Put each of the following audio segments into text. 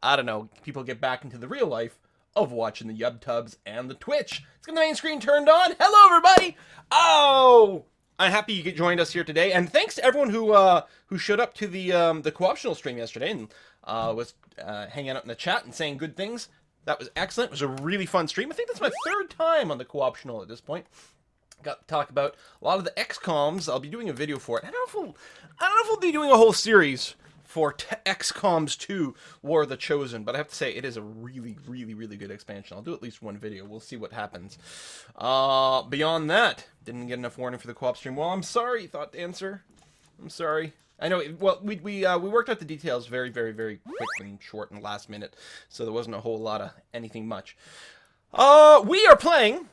I don't know, people get back into the real life of watching the YubTubs and the Twitch. Let's get the main screen turned on. Hello, everybody! Oh! I'm happy you joined us here today, and thanks to everyone who showed up to the co-optional stream yesterday and was hanging out in the chat and saying good things. That was excellent. It was a really fun stream. I think that's my third time on the co-optional at this point. Got to talk about a lot of the XCOMs. I'll be doing a video for it. I don't know if we'll be doing a whole series for XCOMs 2 War of the Chosen, but I have to say it is a really, really, really good expansion. I'll do at least one video. We'll see what happens. Beyond that, didn't get enough warning for the co-op stream. Well, I'm sorry, Thought Dancer. I'm sorry. I know, well, we worked out the details very, very, very quick and short and last minute, so there wasn't a whole lot of anything much. We are playing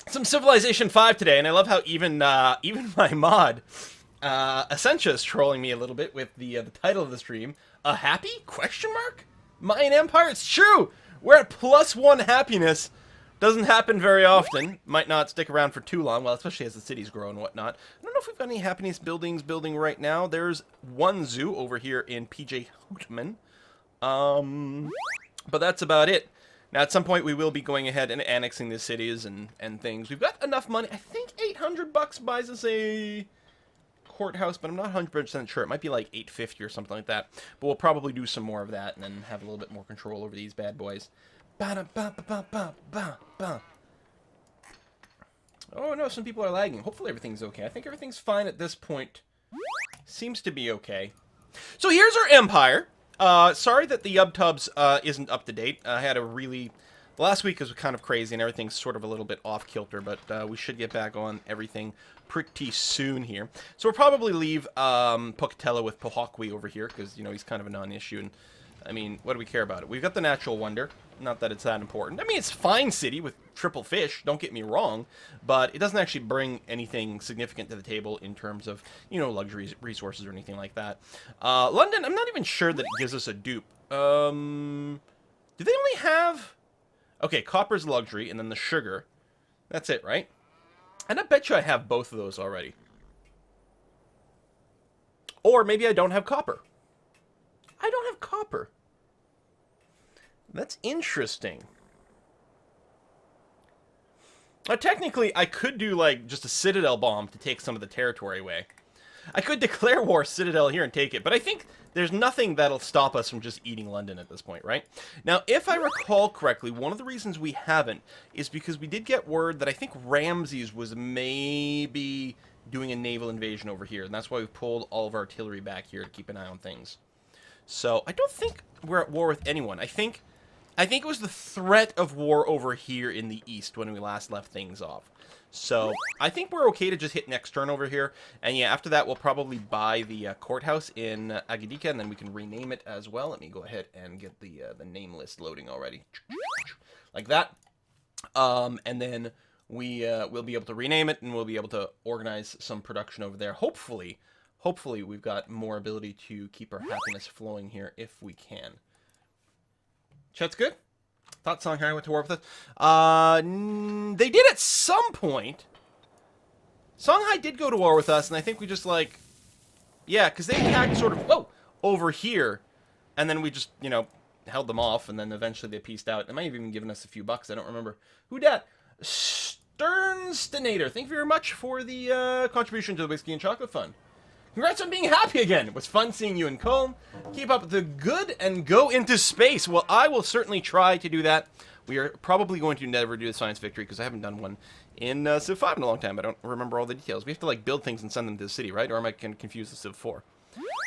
some Civilization 5 today, and I love how even my mod, Essentia, is trolling me a little bit with the title of the stream. A happy? Question mark? Mayan Empire? It's true! We're at +1 happiness. Doesn't happen very often. Might not stick around for too long, well, especially as the cities grow and whatnot. I don't know if we've got any happiness buildings building right now. There's one zoo over here in PJ Houtman. But that's about it. Now, at some point, we will be going ahead and annexing the cities and things. We've got enough money. I think 800 bucks buys us a courthouse, but I'm not 100% sure. It might be like 850 or something like that. But we'll probably do some more of that and then have a little bit more control over these bad boys. Oh no, some people are lagging. Hopefully everything's okay. I think everything's fine at this point. Seems to be okay. So here's our empire. Sorry that the YubTubs isn't up to date. I had a really... The last week was kind of crazy and everything's sort of a little bit off kilter, but we should get back on everything pretty soon here. So we'll probably leave Pocatello with Pohakwi over here because, you know, he's kind of a non-issue. And I mean, what do we care about it? We've got the natural wonder. Not that it's that important. I mean, it's a fine city with triple fish, don't get me wrong, but it doesn't actually bring anything significant to the table in terms of, you know, luxuries, resources, or anything like that. London, I'm not even sure that it gives us a dupe. Do they only have... Okay, copper's luxury, and then the sugar. That's it, right? And I bet you I have both of those already. Or maybe I don't have copper. I don't have copper. That's interesting. Technically, I could do, like, just a Citadel bomb to take some of the territory away. I could declare war Citadel here and take it, but I think there's nothing that'll stop us from just eating London at this point, right? Now, if I recall correctly, one of the reasons we haven't is because we did get word that I think Ramses was maybe doing a naval invasion over here, and that's why we've pulled all of our artillery back here to keep an eye on things. So, I don't think we're at war with anyone. I think it was the threat of war over here in the east when we last left things off. So, I think we're okay to just hit next turn over here. And yeah, after that, we'll probably buy the courthouse in Agidika, and then we can rename it as well. Let me go ahead and get the name list loading already. Like that. And then we'll be able to rename it, and we'll be able to organize some production over there. Hopefully, we've got more ability to keep our happiness flowing here if we can. Chat's good? Thought Songhai went to war with us. They did at some point. Songhai did go to war with us, and I think we just, like... Yeah, because they attacked sort of, over here. And then we just, you know, held them off, and then eventually they peaced out. They might have even given us a few bucks, I don't remember. Who dat? Sternstinator, thank you very much for the contribution to the Whiskey and Chocolate Fund. Congrats on being happy again. It was fun seeing you in Cologne. Keep up the good and go into space. Well, I will certainly try to do that. We are probably going to never do the Science Victory because I haven't done one in Civ 5 in a long time. I don't remember all the details. We have to, like, build things and send them to the city, right? Or am I confused with Civ 4?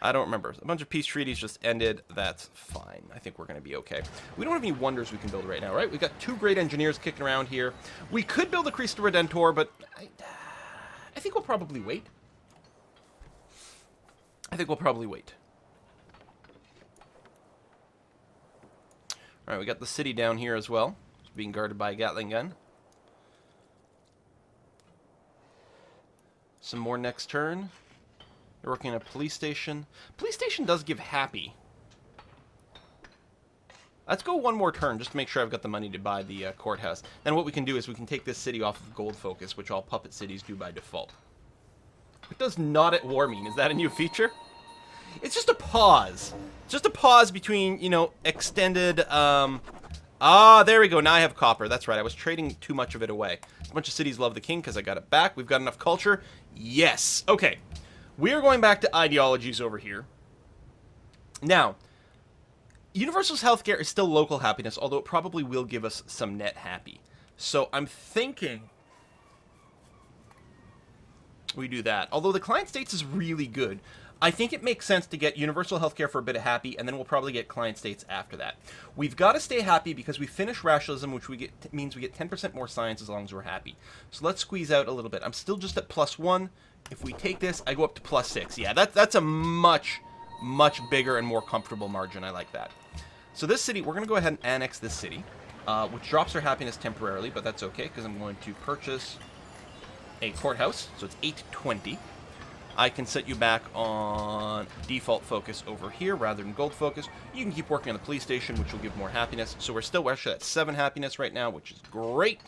I don't remember. A bunch of peace treaties just ended. That's fine. I think we're going to be okay. We don't have any wonders we can build right now, right? We've got 2 great engineers kicking around here. We could build a Cristo Redentor, but I think we'll probably wait. Alright, we got the city down here as well. It's being guarded by a Gatling gun. Some more next turn. We're working on a police station. Police station does give happy. Let's go one more turn just to make sure I've got the money to buy the courthouse. Then what we can do is we can take this city off of gold focus, which all puppet cities do by default. What does not at war mean? Is that a new feature? It's just a pause. Just a pause between, you know, extended, Ah, there we go. Now I have copper. That's right. I was trading too much of it away. A bunch of cities love the king because I got it back. We've got enough culture. Yes. Okay. We are going back to ideologies over here. Now, universal healthcare is still local happiness, although it probably will give us some net happy. So I'm thinking we do that. Although the client states is really good. I think it makes sense to get universal healthcare for a bit of happy, and then we'll probably get client states after that. We've got to stay happy because we finish rationalism, which means we get 10% more science as long as we're happy. So let's squeeze out a little bit. I'm still just at +1. If we take this, I go up to +6. Yeah, that's a much bigger and more comfortable margin. I like that. So this city, we're going to go ahead and annex this city, which drops our happiness temporarily, but that's okay because I'm going to purchase a courthouse. So it's 820. I can set you back on default focus over here rather than gold focus. You can keep working on the police station, which will give more happiness. So we're actually at 7 happiness right now, which is great.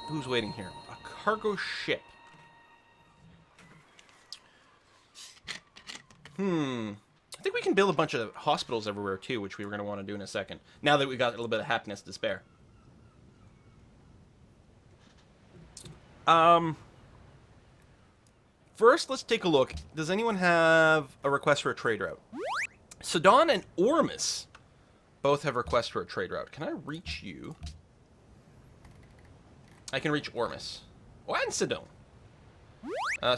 Who's waiting here? A cargo ship. I think we can build a bunch of hospitals everywhere too, which we were going to want to do in a second. Now that we got a little bit of happiness to spare. First, let's take a look. Does anyone have a request for a trade route? Sidon and Ormus both have requests for a trade route. Can I reach you? I can reach Ormus. Oh, and Sidon.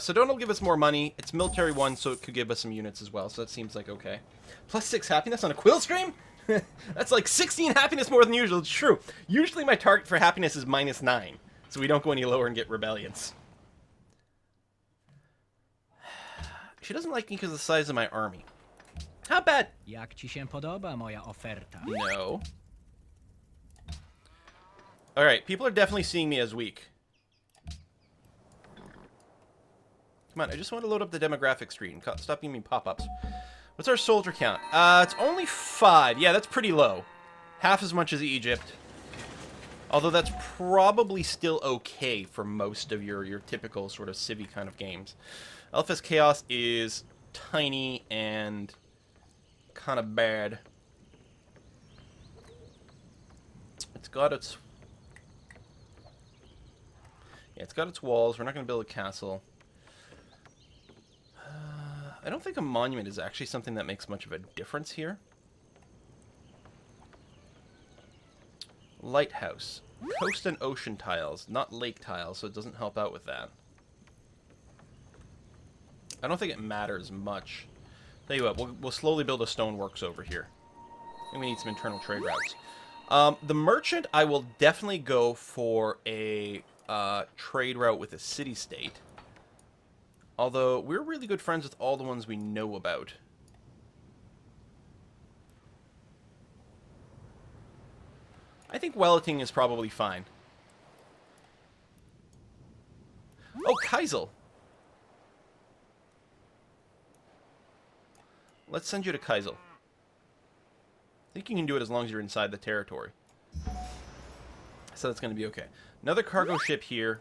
Sidon will give us more money. It's military 1, so it could give us some units as well, so that seems like okay. +6 happiness on a quill stream? That's like 16 happiness more than usual. It's true. Usually my target for happiness is -9, so we don't go any lower and get rebellions. She doesn't like me because of the size of my army. How bad? Jak ci się podoba moja oferta? No. Alright, people are definitely seeing me as weak. Come on, I just want to load up the demographic screen. Stop giving me pop-ups. What's our soldier count? It's only 5. Yeah, that's pretty low. Half as much as Egypt. Although that's probably still okay for most of your typical sort of civvy kind of games. LFS Chaos is tiny and kind of bad. It's got its... Yeah, it's got its walls. We're not going to build a castle. I don't think a monument is actually something that makes much of a difference here. Lighthouse. Coast and ocean tiles, not lake tiles, so it doesn't help out with that. I don't think it matters much. Tell you what, we'll slowly build a stoneworks over here. I think we need some internal trade routes. The merchant, I will definitely go for a trade route with a city-state. Although, we're really good friends with all the ones we know about. I think Welleting is probably fine. Oh, Kaisel. Let's send you to Kaisel. I think you can do it as long as you're inside the territory. So that's going to be okay. Another cargo ship here.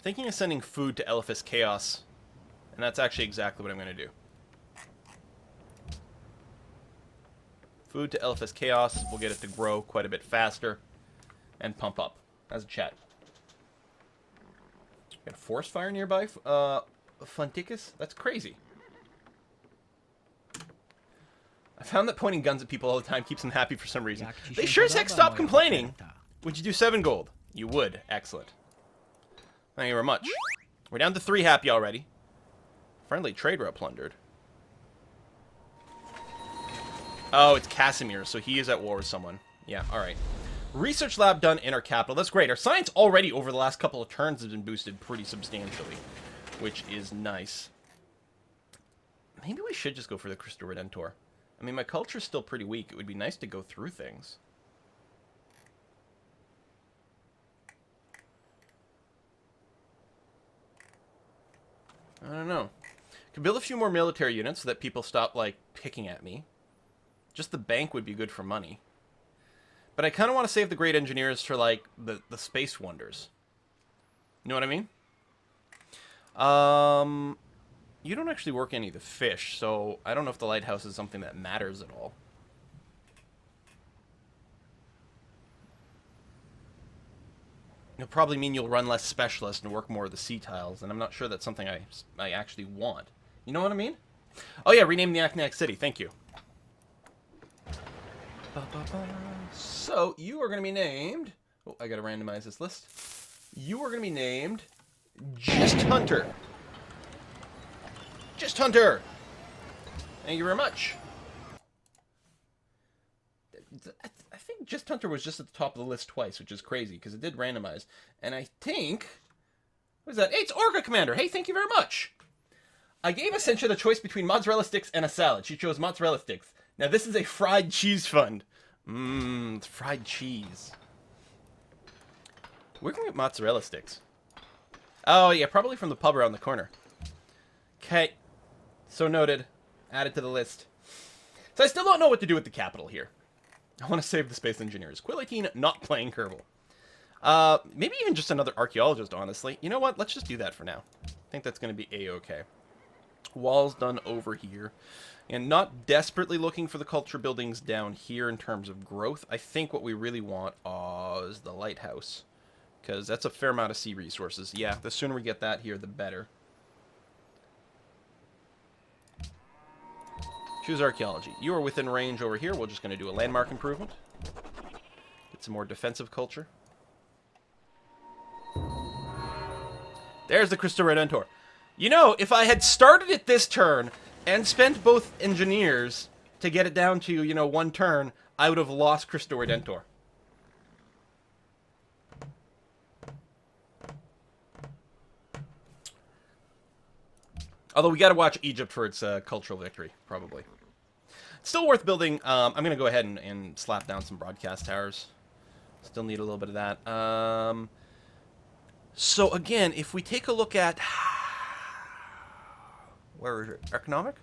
Thinking of sending food to Elephas Chaos. And that's actually exactly what I'm going to do. Food to Elephas Chaos. We'll get it to grow quite a bit faster. And pump up. As a chat. Got a forest fire nearby? Funticus? That's crazy. I found that pointing guns at people all the time keeps them happy for some reason. They sure as heck stop complaining. Would you do 7 gold? You would. Excellent. Thank you very much. We're down to 3 happy already. Friendly trade route plundered. Oh, it's Casimir, so he is at war with someone. Yeah, alright. Research lab done in our capital. That's great. Our science already over the last couple of turns has been boosted pretty substantially, which is nice. Maybe we should just go for the Crystal Redentor. I mean, my culture's still pretty weak. It would be nice to go through things. I don't know. Could build a few more military units so that people stop, like, picking at me. Just the bank would be good for money. But I kind of want to save the great engineers for, like, the space wonders. You know what I mean? You don't actually work any of the fish, so I don't know if the lighthouse is something that matters at all. It'll probably mean you'll run less specialist and work more of the sea tiles, and I'm not sure that's something I actually want. You know what I mean? Oh yeah, rename the Acnac City. Thank you. So, you are going to be named... Oh, I got to randomize this list. You are going to be named... Just Hunter. Just Hunter! Thank you very much. I think Just Hunter was just at the top of the list twice, which is crazy, because it did randomize. And I think... What is that? Hey, it's Orca Commander! Hey, thank you very much! I gave Essentia the choice between mozzarella sticks and a salad. She chose mozzarella sticks. Now, this is a fried cheese fund. Mmm, fried cheese. Where can we get mozzarella sticks? Oh, yeah, probably from the pub around the corner. Okay. So noted. Added to the list. So I still don't know what to do with the capital here. I want to save the Space Engineers. Quill 18 not playing Kerbal. Maybe even just another archaeologist, honestly. You know what? Let's just do that for now. I think that's going to be A-okay. Walls done over here. And not desperately looking for the culture buildings down here in terms of growth. I think what we really want is the lighthouse. Because that's a fair amount of sea resources. Yeah, the sooner we get that here, the better. Choose archaeology. You are within range over here. We're just going to do a landmark improvement. Get some more defensive culture. There's the Cristo Redentor. You know, if I had started it this turn and spent both engineers to get it down to, you know, one turn, I would have lost Cristo Redentor. Although we got to watch Egypt for its cultural victory, probably. Still worth building. I'm going to go ahead and slap down some broadcast towers. Still need a little bit of that. So again, if we take a look at... Where is it? Economic?